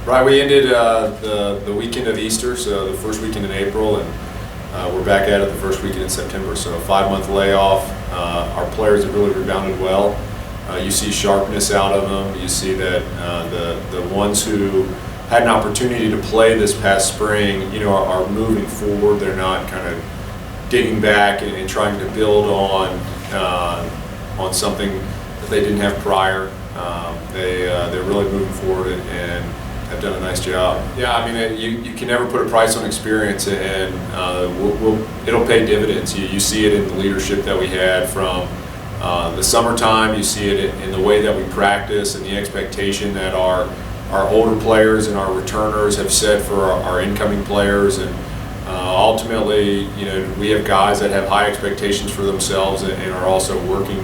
Right, we ended the weekend of Easter, so the first weekend in April, and we're back at it the first weekend in September. So a 5-month layoff. Our players have really rebounded well. You see sharpness out of them. You see that the ones who had an opportunity to play this past spring, are moving forward. They're not kind of digging back and trying to build on something that they didn't have prior. They're really moving forward and have done a nice job. Yeah, I mean, you can never put a price on experience, and it'll pay dividends. You see it in the leadership that we had from the summertime. You see it in the way that we practice and the expectation that our older players and our returners have set for our incoming players. And ultimately, we have guys that have high expectations for themselves and are also working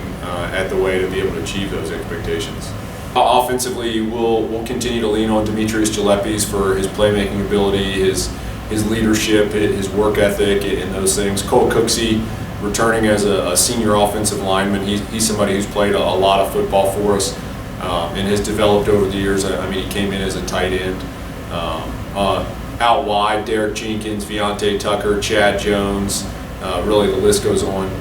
at the way to be able to achieve those expectations. Offensively, we'll continue to lean on Demetrius Jalepis for his playmaking ability, his leadership, his work ethic, and those things. Cole Cooksey, returning as a senior offensive lineman, he's somebody who's played a lot of football for us and has developed over the years. I mean, he came in as a tight end. Out wide, Derek Jenkins, Viante Tucker, Chad Jones, really the list goes on.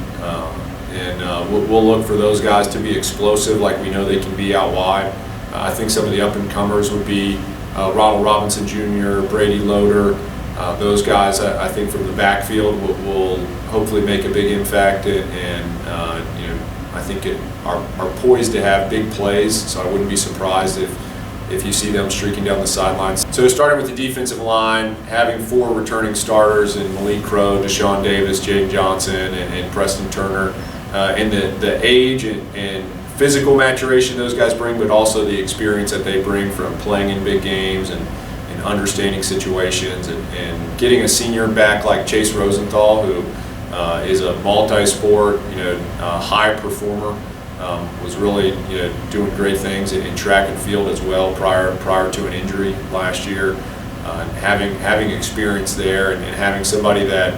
We'll look for those guys to be explosive like we know they can be out wide. I think some of the up-and-comers would be Ronald Robinson Jr., Brady Loader. Those guys, I think from the backfield will hopefully make a big impact, and I think are poised to have big plays, so I wouldn't be surprised if you see them streaking down the sidelines. So starting with the defensive line, having 4 returning starters in Malik Crow, Deshaun Davis, Jaden Johnson, and Preston Turner, and the age and physical maturation those guys bring, but also the experience that they bring from playing in big games and understanding situations, and getting a senior back like Chase Rosenthal, who is a multi-sport, high performer. Was really doing great things in track and field as well prior to an injury last year. Having experience there and having somebody that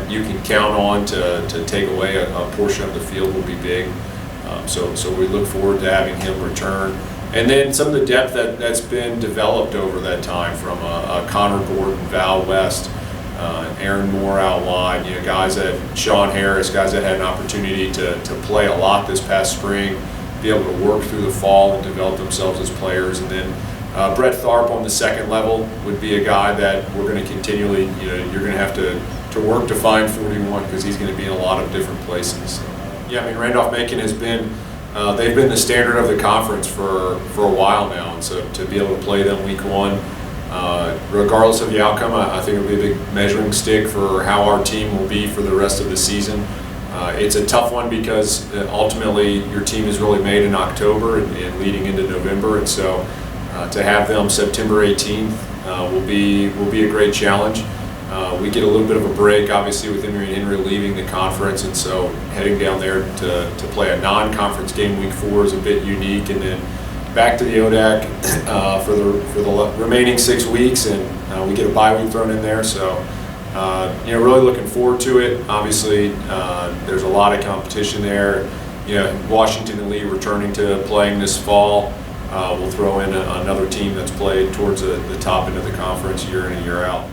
you can count on to take away a portion of the field will be big. So we look forward to having him return. And then some of the depth that's been developed over that time from Connor Gordon, Val West, Aaron Moore out wide, guys that Sean Harris, guys that had an opportunity to play a lot this past spring, be able to work through the fall and develop themselves as players. And then Brett Tharp on the second level would be a guy that we're going to continually, you're going to have to work to find 41 because he's going to be in a lot of different places. Yeah, I mean, Randolph-Macon has been, they've been the standard of the conference for a while now, and so to be able to play them week 1, regardless of the outcome, I think it'll be a big measuring stick for how our team will be for the rest of the season. It's a tough one because ultimately your team is really made in October and leading into November, and so to have them September 18th will be a great challenge. We get a little bit of a break, obviously, with Emory and Henry leaving the conference, and so heading down there to play a non-conference game week 4 is a bit unique, and then back to the ODAC for the remaining 6 weeks, and we get a bye week thrown in there. So, really looking forward to it. Obviously, there's a lot of competition there. Washington and Lee returning to playing this fall. We'll throw in another team that's played towards the top end of the conference year in and year out.